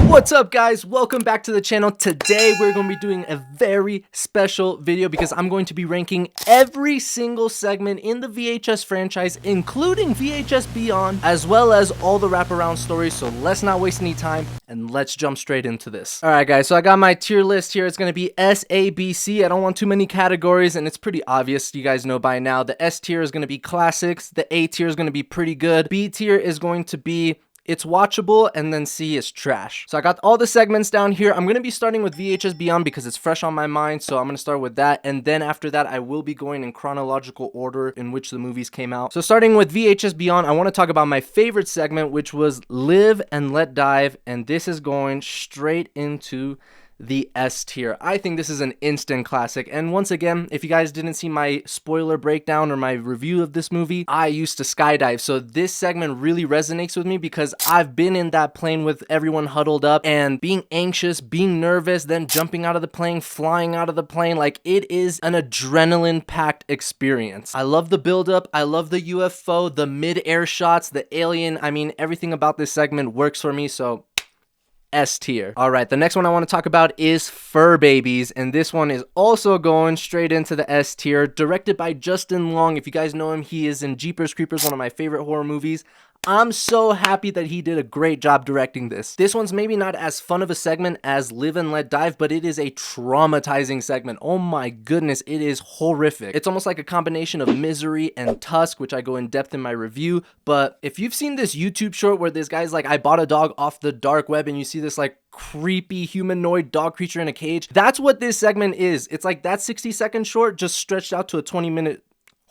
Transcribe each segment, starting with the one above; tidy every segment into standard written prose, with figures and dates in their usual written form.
What's up, guys? Welcome back to the channel. Today we're going to be doing a very special video because I'm going to be ranking every single segment in the VHS franchise, including VHS Beyond, as well as all the wraparound stories. So let's not waste any time and let's jump straight into this. All right, guys, so I got my tier list here. It's going to be S, A, B, C. I don't want too many categories, and it's pretty obvious. You guys know by now. The S tier is going to be classics. The A tier is going to be pretty good. B tier is going to be it's watchable, and then C is trash. So I got all the segments down here. I'm going to be starting with VHS Beyond because it's fresh on my mind, so I'm going to start with that, and then after that I will be going in chronological order in which the movies came out. So starting with VHS Beyond, I want to talk about my favorite segment, which was Live and Let Dive, and this is going straight into the S tier. I think this is an instant classic, and once again, if you guys didn't see my spoiler breakdown or my review of this movie, I used to skydive, so this segment really resonates with me because I've been in that plane with everyone huddled up and being anxious, being nervous, then jumping out of the plane, flying out of the plane. Like, it is an adrenaline-packed experience. I love the build-up, I love the UFO, the mid-air shots, the alien. I mean, everything about this segment works for me, so S tier. All right, the next one I want to talk about is Fur Babies, and this one is also going straight into the S tier. Directed by Justin Long. If you guys know him, he is in Jeepers Creepers, one of my favorite horror movies. I'm so happy that he did a great job directing this. This one's maybe not as fun of a segment as Live and Let Dive, but it is a traumatizing segment. Oh my goodness, it is horrific. It's almost like a combination of Misery and Tusk, which I go in depth in my review. But if you've seen this YouTube short where this guy's like, I bought a dog off the dark web, and you see this like creepy humanoid dog creature in a cage, that's what this segment is. It's like that 60-second short just stretched out to a 20-minute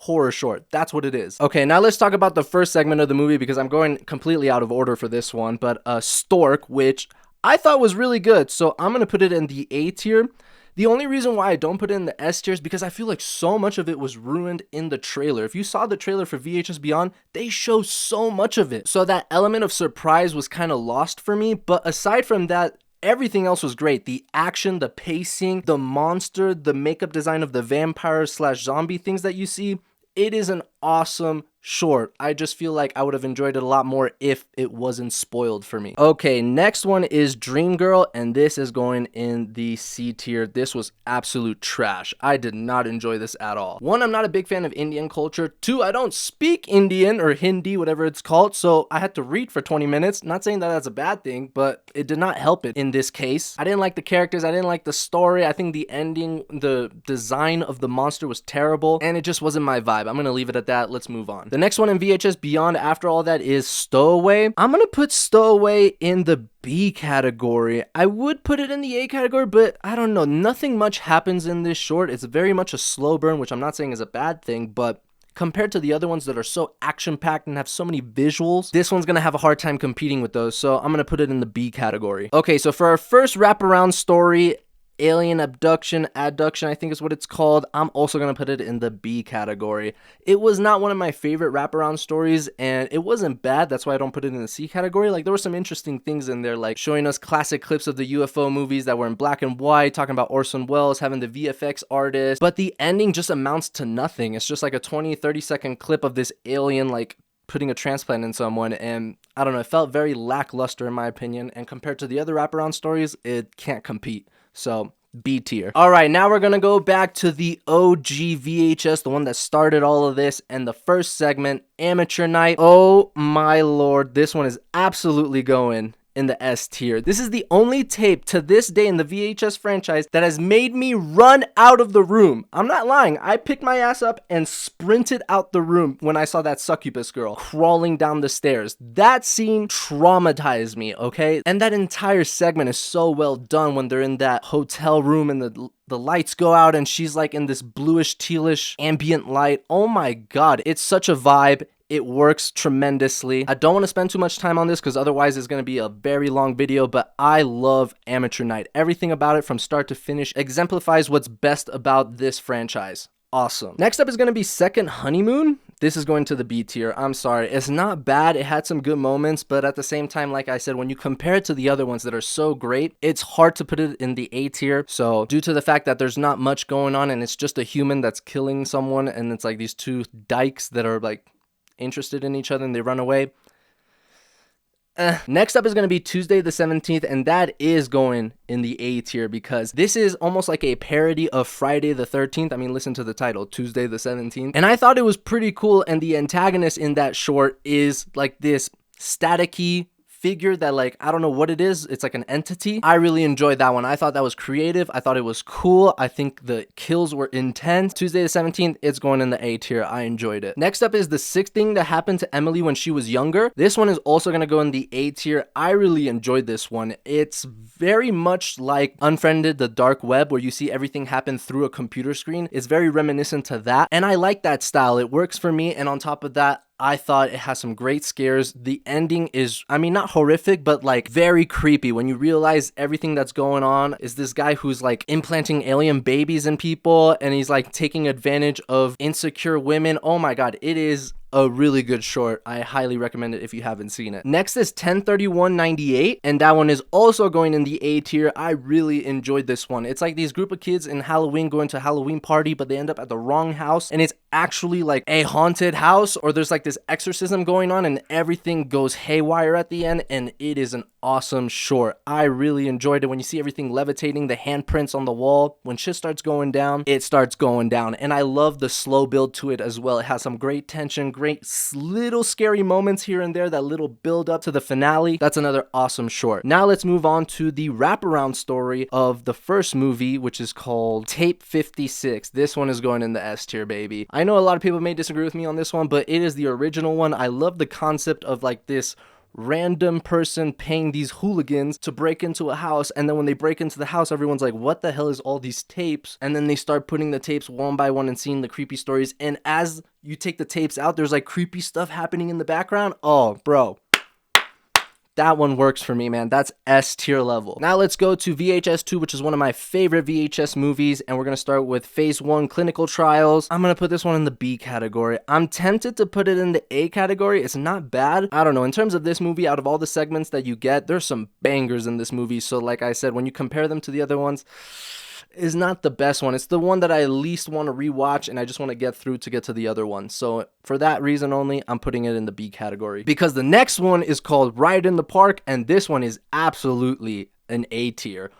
horror short. That's what it is. Okay, now let's talk about the first segment of the movie because I'm going completely out of order for this one, but Stork, which I thought was really good, so I'm gonna put it in the A tier. The only reason why I don't put it in the S tier is because I feel like so much of it was ruined in the trailer. If you saw the trailer for VHS Beyond, they show so much of it, so that element of surprise was kind of lost for me. But aside from that, everything else was great. The action, the pacing, the monster, the makeup design of the vampire slash zombie things that you see. It is an awesome short. I just feel like I would have enjoyed it a lot more if it wasn't spoiled for me. Okay, next one is Dream Girl, and this is going in the C tier. This was absolute trash. I did not enjoy this at all. One, I'm not a big fan of Indian culture. Two, I don't speak Indian or Hindi, whatever it's called, so I had to read for 20 minutes. Not saying that that's a bad thing, but it did not help it in this case. I didn't like the characters. I didn't like the story. I think the ending, the design of the monster was terrible, and it just wasn't my vibe. I'm gonna leave it at that. Let's move on. The next one in VHS Beyond after all that is Stowaway. I'm gonna put Stowaway in the B category. I would put it in the A category, but I don't know. Nothing much happens in this short. It's very much a slow burn, which I'm not saying is a bad thing, but compared to the other ones that are so action-packed and have so many visuals, this one's gonna have a hard time competing with those, so I'm gonna put it in the B category. Okay, so for our first wraparound story, Alien Abduction, Adduction, I think is what it's called, I'm also going to put it in the B category. It was not one of my favorite wraparound stories, and it wasn't bad. That's why I don't put it in the C category. Like, there were some interesting things in there, like showing us classic clips of the UFO movies that were in black and white, talking about Orson Welles, having the VFX artist, but the ending just amounts to nothing. It's just like a 20-30 second clip of this alien, like, putting a transplant in someone, and I don't know, it felt very lackluster in my opinion, and compared to the other wraparound stories, it can't compete. So B tier. All right, now we're gonna go back to the OG VHS, the one that started all of this, and the first segment, Amateur Night. Oh my lord, this one is absolutely going in the S tier. This is the only tape to this day in the VHS franchise that has made me run out of the room. I'm not lying. I picked my ass up and sprinted out the room when I saw that succubus girl crawling down the stairs. That scene traumatized me, okay? And that entire segment is so well done when they're in that hotel room and the lights go out and she's like in this bluish tealish ambient light. Oh my god, it's such a vibe. It works tremendously. I don't want to spend too much time on this because otherwise it's going to be a very long video, but I love Amateur Night. Everything about it from start to finish exemplifies what's best about this franchise. Awesome. Next up is going to be Second Honeymoon. This is going to the B tier. I'm sorry. It's not bad. It had some good moments, but at the same time, like I said, when you compare it to the other ones that are so great, it's hard to put it in the A tier. So due to the fact that there's not much going on and it's just a human that's killing someone and it's like these two dykes that are like interested in each other and they run away, Next up is going to be Tuesday the 17th, and that is going in the A tier because this is almost like a parody of Friday the 13th. I mean, listen to the title, Tuesday the 17th. And I thought it was pretty cool, and the antagonist in that short is like this staticky figure that, like, I don't know what it is. It's like an entity. I really enjoyed that one. I thought that was creative. I thought it was cool. I think the kills were intense. Tuesday the 17th, it's going in the A tier. I enjoyed it. Next up is The Sixth Thing That Happened to Emily When She Was Younger. This one is also going to go in the A tier. I really enjoyed this one. It's very much like Unfriended, the dark web, where you see everything happen through a computer screen. It's very reminiscent to that, and I like that style. It works for me, and on top of that, I thought it has some great scares. The ending is, I mean, not horrific, but like very creepy when you realize everything that's going on is this guy who's like implanting alien babies in people, and he's like taking advantage of insecure women. Oh my God, it is a really good short. I highly recommend it if you haven't seen it. Next is 10/31/98, and that one is also going in the A tier. I really enjoyed this one. It's like these group of kids in Halloween going to a Halloween party, but they end up at the wrong house, and it's actually like a haunted house, or there's like this exorcism going on, and everything goes haywire at the end, and it is an awesome short. I really enjoyed it. When you see everything levitating, the handprints on the wall, when shit starts going down, it starts going down, and I love the slow build to it as well. It has some great tension, great little scary moments here and there, that little build up to the finale. That's another awesome short. Now let's move on to the wraparound story of the first movie, which is called Tape 56. This one is going in the S tier, baby. I know a lot of people may disagree with me on this one, but it is the original one. I love the concept of like this random person paying these hooligans to break into a house, and then when they break into the house, everyone's like, what the hell is all these tapes? And then they start putting the tapes one by one and seeing the creepy stories, and as you take the tapes out, there's like creepy stuff happening in the background. Oh bro, that one works for me, man. That's S tier level. Now let's go to VHS 2, which is one of my favorite VHS movies, and we're gonna start with Phase 1 Clinical Trials. I'm gonna put this one in the B category. I'm tempted to put it in the A category. It's not bad. I don't know. In terms of this movie, out of all the segments that you get, there's some bangers in this movie. So like I said, when you compare them to the other ones, is not the best one. It's the one that I least want to rewatch, and I just want to get through to get to the other one. So for that reason only, I'm putting it in the B category. Because the next one is called Riot in the Park, and this one is absolutely an A tier.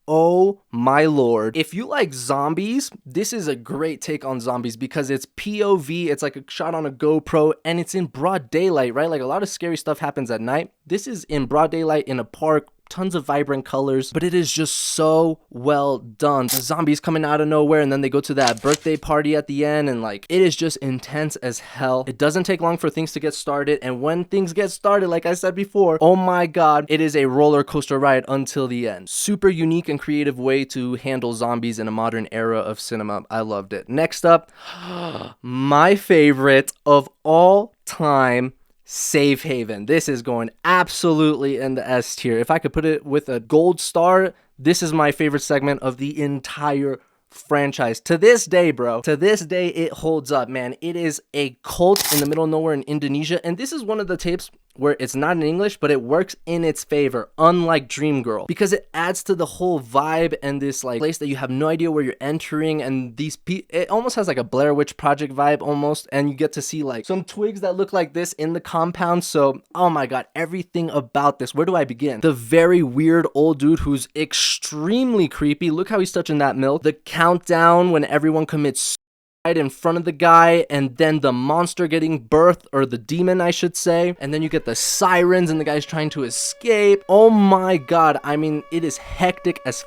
Oh my lord. If you like zombies, this is a great take on zombies because it's POV, it's like a shot on a GoPro, and it's in broad daylight, right? Like a lot of scary stuff happens at night. This is in broad daylight in a park, tons of vibrant colors, but it is just so well done. The zombies coming out of nowhere, and then they go to that birthday party at the end, and like, it is just intense as hell. It doesn't take long for things to get started, and when things get started, like I said before, oh my god, it is a roller coaster ride until the end. Super unique and creative way to handle zombies in a modern era of cinema. I loved it. Next up, my favorite of all time, Safe Haven. This is going absolutely in the S tier. If I could put it with a gold star, this is my favorite segment of the entire franchise. To this day, bro, to this day, it holds up, man. It is a cult in the middle of nowhere in Indonesia, and this is one of the tapes where it's not in English, but it works in its favor, unlike Dreamgirl, because it adds to the whole vibe and this like place that you have no idea where you're entering, and it almost has like a Blair Witch Project vibe almost, and you get to see like some twigs that look like this in the compound. So oh my god, everything about this. Where do I begin? The very weird old dude who's extremely creepy. Look how he's touching that milk. The countdown when everyone commits right in front of the guy, and then the monster getting birthed, or the demon I should say, and then you get the sirens and the guy's trying to escape. Oh my god, I mean, it is hectic as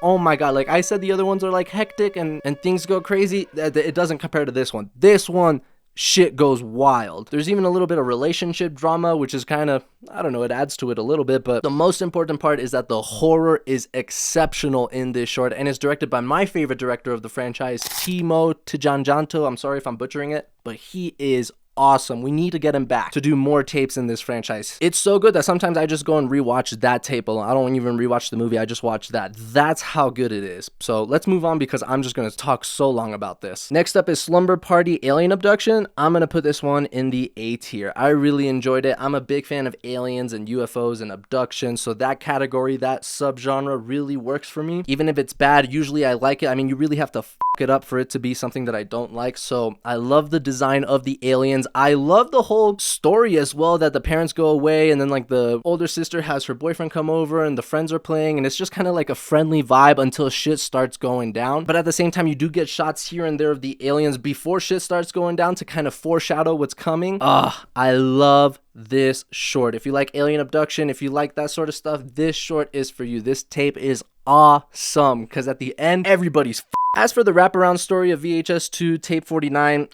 oh my god. Like I said, the other ones are like hectic and things go crazy. It doesn't compare to this one. This one, shit goes wild. There's even a little bit of relationship drama, which is kind of, I don't know, it adds to it a little bit, but the most important part is that the horror is exceptional in this short, and it's directed by my favorite director of the franchise, Timo Tjanjanto. I'm sorry if I'm butchering it, but he is awesome. We need to get him back to do more tapes in this franchise. It's so good that sometimes I just go and rewatch that tape alone. I don't even rewatch the movie, I just watch that. That's how good it is. So let's move on because I'm just going to talk so long about this. Next up is Slumber Party Alien Abduction. I'm going to put this one in the A tier. I really enjoyed it. I'm a big fan of aliens and UFOs and abduction, so that category, that subgenre really works for me. Even if it's bad, usually I like it. I mean, you really have to it up for it to be something that I don't like. So I love the design of the aliens. I love the whole story as well, that the parents go away and then like the older sister has her boyfriend come over and the friends are playing, and it's just kind of like a friendly vibe until shit starts going down. But at the same time, you do get shots here and there of the aliens before shit starts going down to kind of foreshadow what's coming. I love this short. If you like alien abduction, if you like that sort of stuff, this short is for you. This tape is awesome because at the end, everybody's As for the wraparound story of VHS 2 tape 49,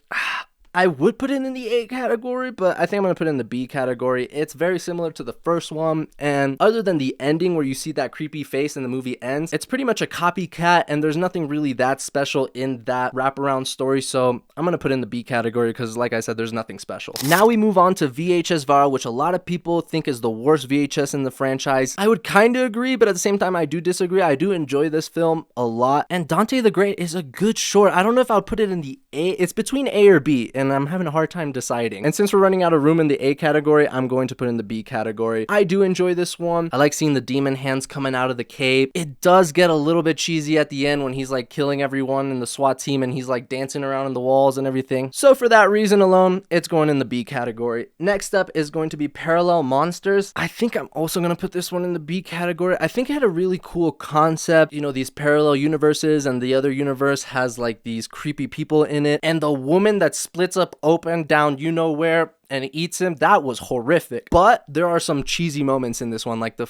I would put it in the A category, but I think I'm going to put it in the B category. It's very similar to the first one, and other than the ending where you see that creepy face and the movie ends, it's pretty much a copycat, and there's nothing really that special in that wraparound story, so I'm going to put it in the B category because, like I said, there's nothing special. Now we move on to VHS Viral, which a lot of people think is the worst VHS in the franchise. I would kind of agree, but at the same time, I do disagree. I do enjoy this film a lot, and Dante the Great is a good short. I don't know if I'll put it in the A. It's between A or B, and I'm having a hard time deciding. And since we're running out of room in the A category, I'm going to put in the B category. I do enjoy this one. I like seeing the demon hands coming out of the cape. It does get a little bit cheesy at the end when he's like killing everyone in the SWAT team and he's like dancing around in the walls and everything. So for that reason alone, it's going in the B category. Next up is going to be Parallel Monsters. I think I'm also going to put this one in the B category. I think it had a really cool concept. You know, these parallel universes, and the other universe has like these creepy people in it. And the woman that splits up open down you know where and eats him, that was horrific. But there are some cheesy moments in this one, like the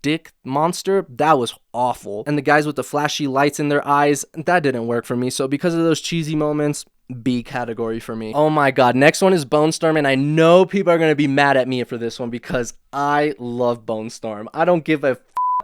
dick monster, that was awful. And the guys with the flashy lights in their eyes, that didn't work for me. So because of those cheesy moments, B category for me. Oh my god, next one is Bone Storm, and I know people are gonna be mad at me for this one because I love Bone Storm. I don't give a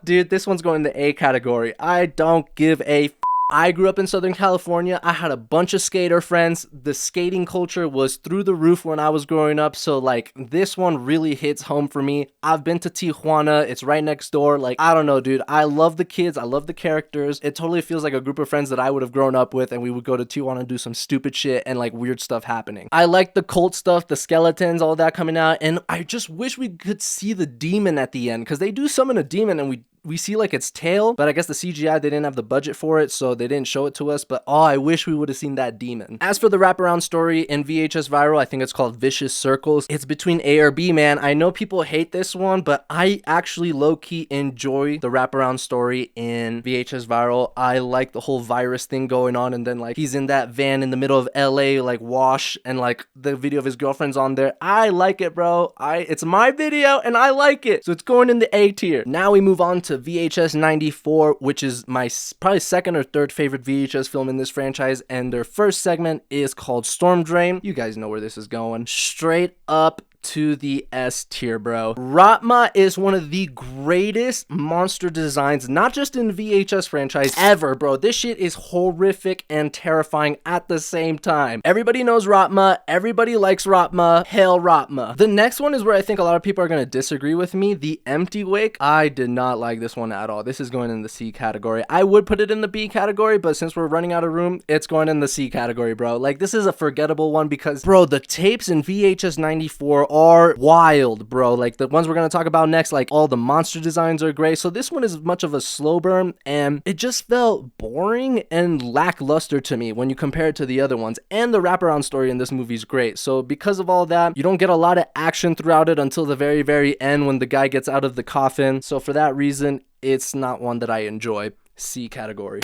dude. This one's going in the A category. I don't give a I grew up in Southern California. I had a bunch of skater friends. The skating culture was through the roof when I was growing up. So like this one really hits home for me. I've been to Tijuana. It's right next door. Like, I don't know, dude. I love the kids. I love the characters. It totally feels like a group of friends that I would have grown up with, and we would go to Tijuana and do some stupid shit and like weird stuff happening. I like the cult stuff, the skeletons, all that coming out. And I just wish we could see the demon at the end, because they do summon a demon and we see like its tail, but I guess the CGI, they didn't have the budget for it, so they didn't show it to us. But oh, I wish we would have seen that demon. As for the wraparound story in VHS Viral, I think it's called Vicious Circles. It's between A or B, man. I know people hate this one, but I actually low-key enjoy the wraparound story in VHS Viral. I like the whole virus thing going on, and then like he's in that van in the middle of LA, like Wash, and like the video of his girlfriend's on there. I like it, bro. It's my video and I like it, so it's going in the A tier. Now we move on to VHS 94, which is my probably second or third favorite VHS film in this franchise, and their first segment is called Storm Drain. You guys know where this is going. Straight up to the S tier, bro. Ratma is one of the greatest monster designs, not just in VHS franchise ever, bro. This shit is horrific and terrifying at the same time. Everybody knows Ratma. Everybody likes Ratma. Hail Ratma. The next one is where I think a lot of people are going to disagree with me. The Empty Wake. I did not like this one at all. This is going in the C category. I would put it in the B category, but since we're running out of room, it's going in the C category, bro. Like, this is a forgettable one because, bro, the tapes in VHS 94 are wild, bro. Like the ones we're gonna talk about next, like all the monster designs are great. So this one is much of a slow burn, and it just felt boring and lackluster to me when you compare it to the other ones. And the wraparound story in this movie is great. So because of all that, you don't get a lot of action throughout it until the very, very end when the guy gets out of the coffin. So for that reason, it's not one that I enjoy. C category.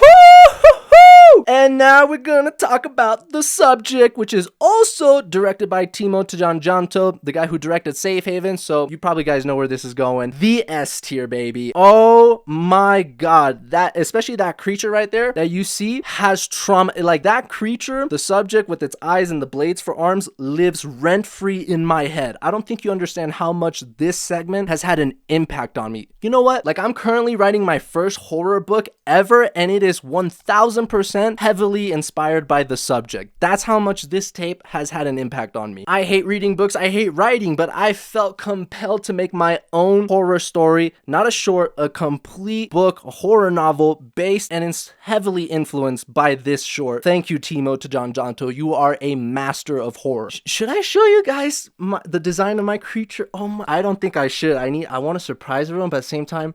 And now we're gonna talk about The Subject, which is also directed by Timo Tjanjanto, the guy who directed Safe Haven, so you probably guys know where this is going. The S tier, baby. Oh my god, that, especially that creature right there that you see, has trauma. Like, that creature, The Subject with its eyes and the blades for arms, lives rent-free in my head. I don't think you understand how much this segment has had an impact on me. You know what? Like, I'm currently writing my first horror book ever, and it is 1000% heavily inspired by The Subject. That's how much this tape has had an impact on me. I hate reading books, I hate writing, but I felt compelled to make my own horror story, not a short, a complete book, a horror novel based and is heavily influenced by this short. Thank you, Timo Tjanjanto. You are a master of horror. Should I show you guys the design of my creature? Oh my, I don't think I should. I want to surprise everyone, but at the same time,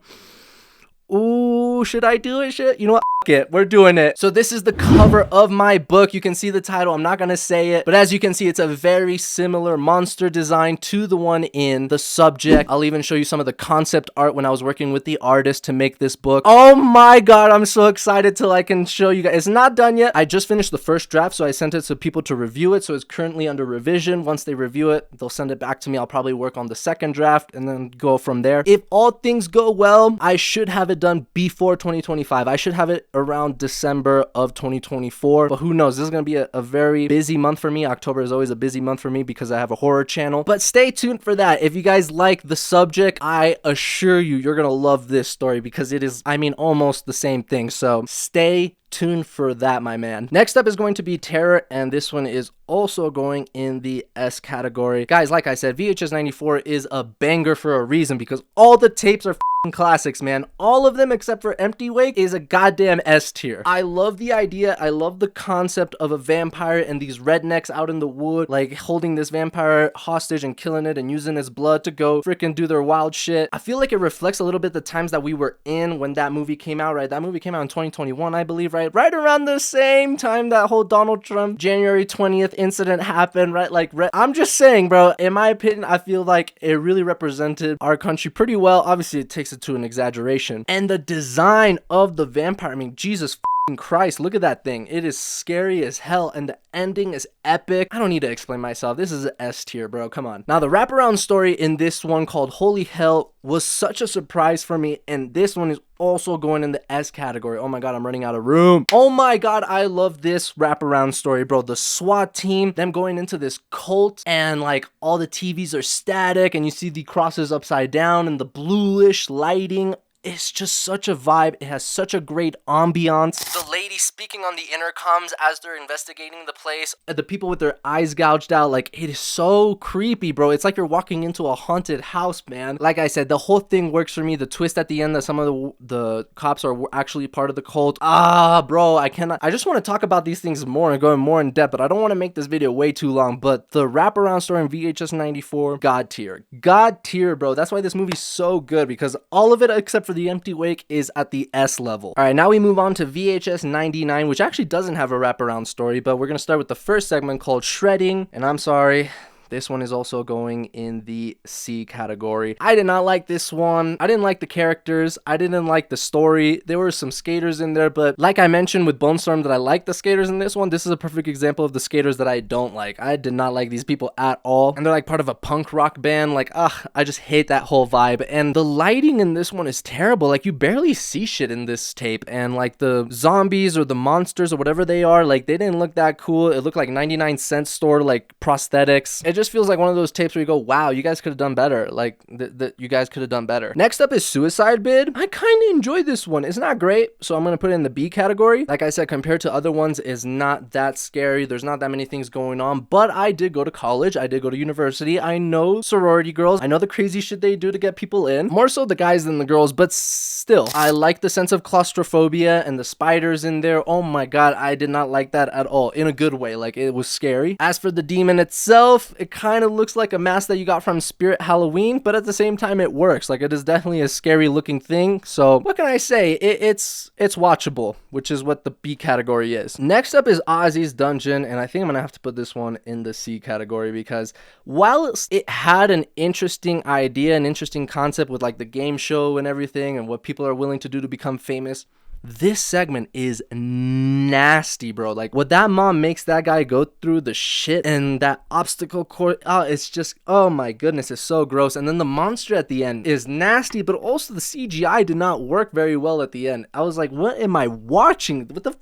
ooh, should I do it? You know what? fuck it, we're doing it. So this is the cover of my book. You can see the title. I'm not gonna say it, but as you can see, it's a very similar monster design to the one in The Subject. I'll even show you some of the concept art when I was working with the artist to make this book. Oh my god, I'm so excited till I can show you guys. It's not done yet. I just finished the first draft, so I sent it to people to review it, so it's currently under revision. Once they review it, they'll send it back to me. I'll probably work on the second draft and then go from there. If all things go well, I should have it done before 2025. I should have it around December of 2024, but who knows? This is going to be a very busy month for me. October is always a busy month for me because I have a horror channel, but stay tuned for that. If you guys like The Subject, I assure you, you're going to love this story because it is, I mean, almost the same thing. So stay tuned for that, my man. Next up is going to be Terror, and this one is also going in the S category. Guys, like I said, VHS 94 is a banger for a reason because all the tapes are classics, man. All of them except for Empty Wake is a goddamn S tier. I love the idea. I love the concept of a vampire and these rednecks out in the wood, like holding this vampire hostage and killing it and using his blood to go freaking do their wild shit. I feel like it reflects a little bit the times that we were in when that movie came out, right? That movie came out in 2021, I believe, right? Right around the same time that whole Donald Trump January 20th incident happened, right? Like, I'm just saying, bro, in my opinion, I feel like it really represented our country pretty well. Obviously, it takes it to an exaggeration. And the design of the vampire, I mean, Jesus Christ, look at that thing. It is scary as hell, and the ending is epic. I don't need to explain myself. This is an S tier, bro. Come on. Now, the wraparound story in this one called Holy Hell was such a surprise for me, and this one is also going in the S category. Oh my god, I'm running out of room. Oh my god, I love this wraparound story, bro. The SWAT team, them going into this cult, and like all the TVs are static, and you see the crosses upside down, and the bluish lighting. It's just such a vibe. It has such a great ambiance. The lady speaking on the intercoms as they're investigating the place. The people with their eyes gouged out. Like, it is so creepy, bro. It's like you're walking into a haunted house, man. Like I said, the whole thing works for me. The twist at the end that some of the cops are actually part of the cult. Bro, I just want to talk about these things more and go more in depth, but I don't want to make this video way too long. But the wraparound story in VHS 94, God tier. God tier, bro. That's why this movie's so good, because all of it except for the Empty Wake is at the S level. All right, now we move on to VHS 99, which actually doesn't have a wraparound story, but we're gonna start with the first segment called Shredding. And I'm sorry, this one is also going in the C category. I did not like this one. I didn't like the characters. I didn't like the story. There were some skaters in there, but like I mentioned with Bone Storm that I like the skaters in this one, this is a perfect example of the skaters that I don't like. I did not like these people at all. And they're like part of a punk rock band. Like, I just hate that whole vibe. And the lighting in this one is terrible. Like, you barely see shit in this tape. And like the zombies or the monsters or whatever they are, like they didn't look that cool. It looked like 99-cent store, like prosthetics. It just feels like one of those tapes where you go, wow, you guys could have done better. Like, you guys could have done better. Next up is Suicide Bid. I kind of enjoyed this one. It's not great, so I'm going to put it in the B category. Like I said, compared to other ones, it's not that scary. There's not that many things going on, but I did go to college. I did go to university. I know sorority girls. I know the crazy shit they do to get people in. More so the guys than the girls, but still, I like the sense of claustrophobia and the spiders in there. Oh my god, I did not like that at all, in a good way. Like, it was scary. As for the demon itself, it kind of looks like a mask that you got from Spirit Halloween, but at the same time it works. Like, it is definitely a scary looking thing. So what can I say? It's watchable, which is what the B category is. Next up is Ozzy's Dungeon, and I think I'm gonna have to put this one in the C category because while it had an interesting idea, an interesting concept with like the game show and everything and what people are willing to do to become famous, this segment is nasty, bro. Like, what that mom makes that guy go through, the shit and that obstacle course, it's just, oh my goodness, it's so gross. And then the monster at the end is nasty, but also the CGI did not work very well at the end. I was like, what am I watching? What the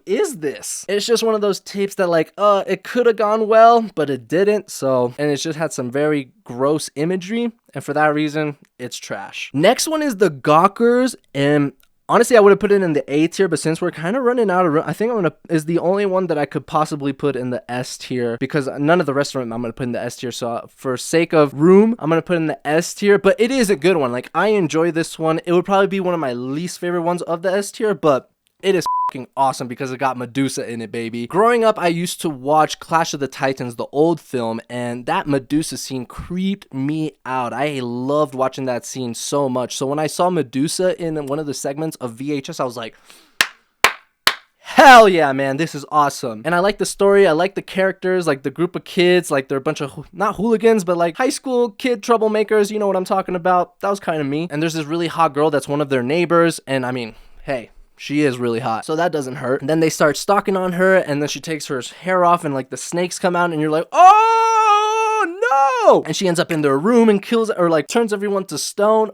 is this? It's just one of those tapes that like, it could have gone well, but it didn't. So, and it's just had some very gross imagery, and for that reason, it's trash. Next one is The Gawkers, and honestly, I would have put it in the A tier, but since we're kind of running out of room, I think is the only one that I could possibly put in the S tier, because none of the rest of them I'm going to put in the S tier. So for sake of room, I'm going to put in the S tier, but it is a good one. Like, I enjoy this one. It would probably be one of my least favorite ones of the S tier, but it is awesome because it got Medusa in it, baby. Growing up, I used to watch Clash of the Titans, the old film, and that Medusa scene creeped me out. I loved watching that scene so much. So when I saw Medusa in one of the segments of VHS, I was like, hell yeah, man, this is awesome. And I like the story, I like the characters, like the group of kids, like they're a bunch of, not hooligans, but like high school kid troublemakers, you know what I'm talking about. That was kind of me. And there's this really hot girl that's one of their neighbors, and I mean, hey, she is really hot, so that doesn't hurt. And then they start stalking on her, and then she takes her hair off, and like the snakes come out, and you're like, oh no! And she ends up in their room and kills, or like turns everyone to stone.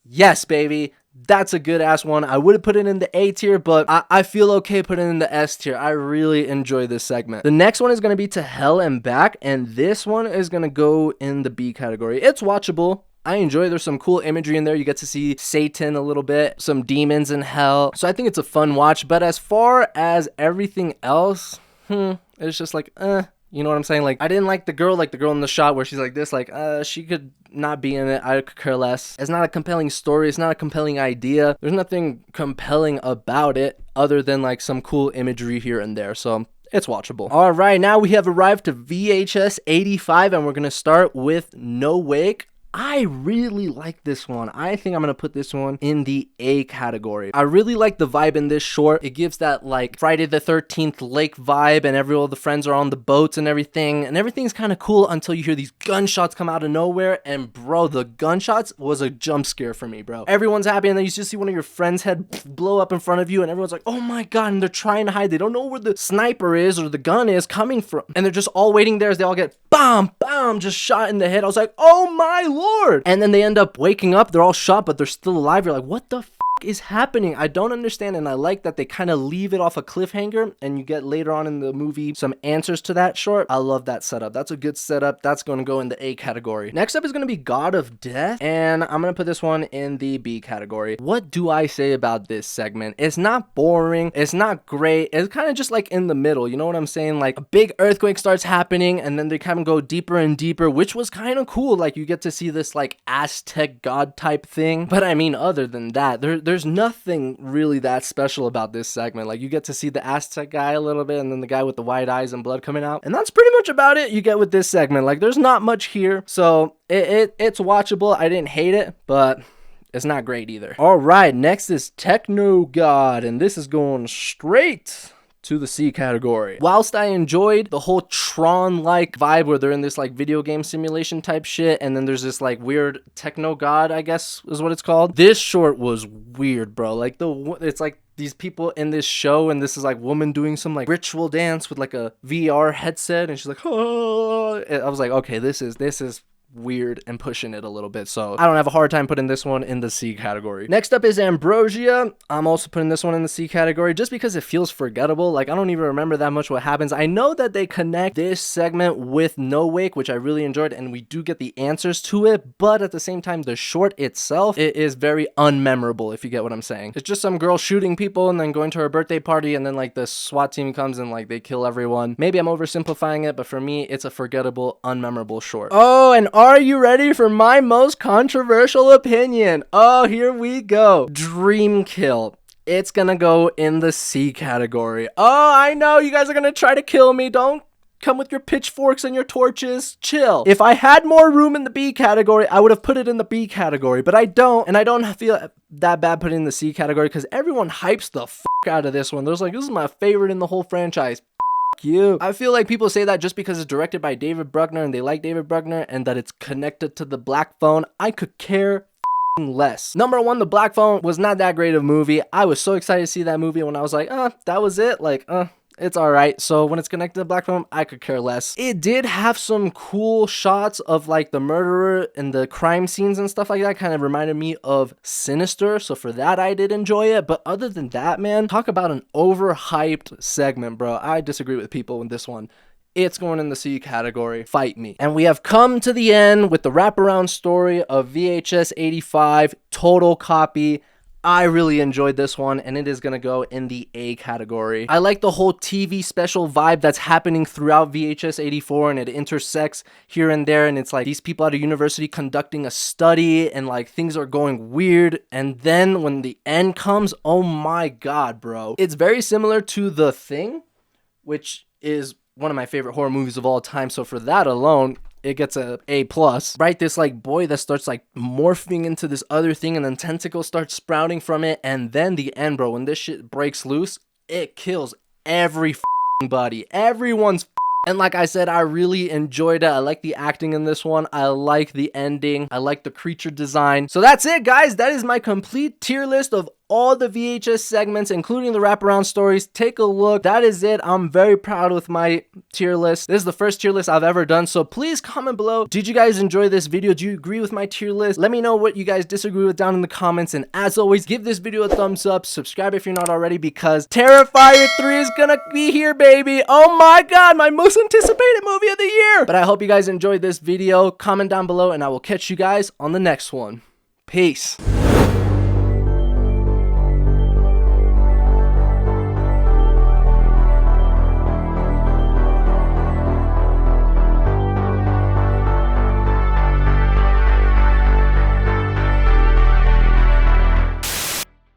Yes, baby. That's a good ass one. I would have put it in the A tier, but I feel okay putting it in the S tier. I really enjoy this segment. The next one is going to be To Hell and Back, and this one is going to go in the B category. It's watchable. I enjoy it. There's some cool imagery in there. You get to see Satan a little bit, some demons in hell. So I think it's a fun watch. But as far as everything else, it's just like, you know what I'm saying? Like, I didn't like the girl in the shot where she's like this, like, she could not be in it. I could care less. It's not a compelling story. It's not a compelling idea. There's nothing compelling about it other than like some cool imagery here and there. So it's watchable. All right, now we have arrived to VHS 85, and we're going to start with No Wake. I really like this one. I think I'm going to put this one in the A category. I really like the vibe in this short. It gives that like Friday the 13th lake vibe, and all the friends are on the boats and everything's kind of cool until you hear these gunshots come out of nowhere. And bro, the gunshots was a jump scare for me, bro. Everyone's happy, and then you just see one of your friends' head blow up in front of you, and everyone's like, oh my god, and they're trying to hide. They don't know where the sniper is or the gun is coming from, and they're just all waiting there as they all get bam, bam, just shot in the head. I was like, oh my lord. And then they end up waking up. They're all shot, but they're still alive. You're like, what the is happening? I don't understand. And I like that they kind of leave it off a cliffhanger, and you get later on in the movie some answers to that short. I love that setup. That's a good setup. That's going to go in the A category. Next up is going to be God of Death, and I'm going to put this one in the B category. What do I say about this segment? It's not boring. It's not great. It's kind of just like in the middle. You know what I'm saying? Like a big earthquake starts happening, and then they kind of go deeper and deeper, which was kind of cool. Like you get to see this like Aztec god type thing. But I mean, other than that, there's nothing really that special about this segment. Like you get to see the Aztec guy a little bit, and then the guy with the white eyes and blood coming out, and that's pretty much about it you get with this segment. Like there's not much here, so it's watchable. I didn't hate it, but it's not great either. All right, next is Techno God, and this is going straight to the C category. Whilst I enjoyed the whole Tron-like vibe where they're in this like video game simulation type shit, and then there's this like weird techno god, I guess is what it's called. This short was weird, bro. Like it's like these people in this show, and this is like woman doing some like ritual dance with like a VR headset, and she's like, oh. I was like, okay, this is weird and pushing it a little bit, so I don't have a hard time putting this one in the C category. Next up is Ambrosia. I'm also putting this one in the C category just because it feels forgettable. Like I don't even remember that much what happens. I know that they connect this segment with No Wake, which I really enjoyed, and we do get the answers to it, but at the same time the short itself, it is very unmemorable, if you get what I'm saying. It's just some girl shooting people and then going to her birthday party, and then like the SWAT team comes and like they kill everyone. Maybe I'm oversimplifying it, but for me it's a forgettable, unmemorable short. Oh, and are you ready for my most controversial opinion? Oh, here we go. Dream Kill. It's gonna go in the C category. Oh, I know you guys are gonna try to kill me. Don't come with your pitchforks and your torches. Chill. If I had more room in the B category, I would have put it in the B category, but I don't, and I don't feel that bad putting it in the C category because everyone hypes the out of this one. There's like, this is my favorite in the whole franchise. You. I feel like people say that just because it's directed by David Bruckner and they like David Bruckner and that it's connected to the Black Phone. I could care less. Number one, the Black Phone was not that great of a movie. I was so excited to see that movie when I was like, that was it. Like, it's alright. So when it's connected to Black Phone, I could care less. It did have some cool shots of like the murderer and the crime scenes and stuff like that. Kind of reminded me of Sinister. So for that, I did enjoy it. But other than that, man, talk about an overhyped segment, bro. I disagree with people in this one. It's going in the C category. Fight me. And we have come to the end with the wraparound story of VHS 85, Total Copy. I really enjoyed this one, and it is going to go in the A category. I like the whole TV special vibe that's happening throughout VHS 84, and it intersects here and there, and it's like these people at a university conducting a study, and like things are going weird, and then when the end comes, oh my god, bro. It's very similar to The Thing, which is one of my favorite horror movies of all time, so for that alone, it gets a A+. Right, this like boy that starts like morphing into this other thing, and then tentacles start sprouting from it, and then the end, bro, when this shit breaks loose, it kills everybody, everyone's. And like I said, I really enjoyed it. I like the acting in this one. I like the ending. I like the creature design. So that's it, guys. That is my complete tier list of all the VHS segments, including the wraparound stories. Take a look. That is it. I'm very proud with my tier list. This is the first tier list I've ever done. So please comment below. Did you guys enjoy this video? Do you agree with my tier list? Let me know what you guys disagree with down in the comments. And as always, give this video a thumbs up. Subscribe if you're not already, because Terrifier 3 is gonna be here, baby. Oh my God, my most anticipated movie of the year. But I hope you guys enjoyed this video. Comment down below, and I will catch you guys on the next one. Peace.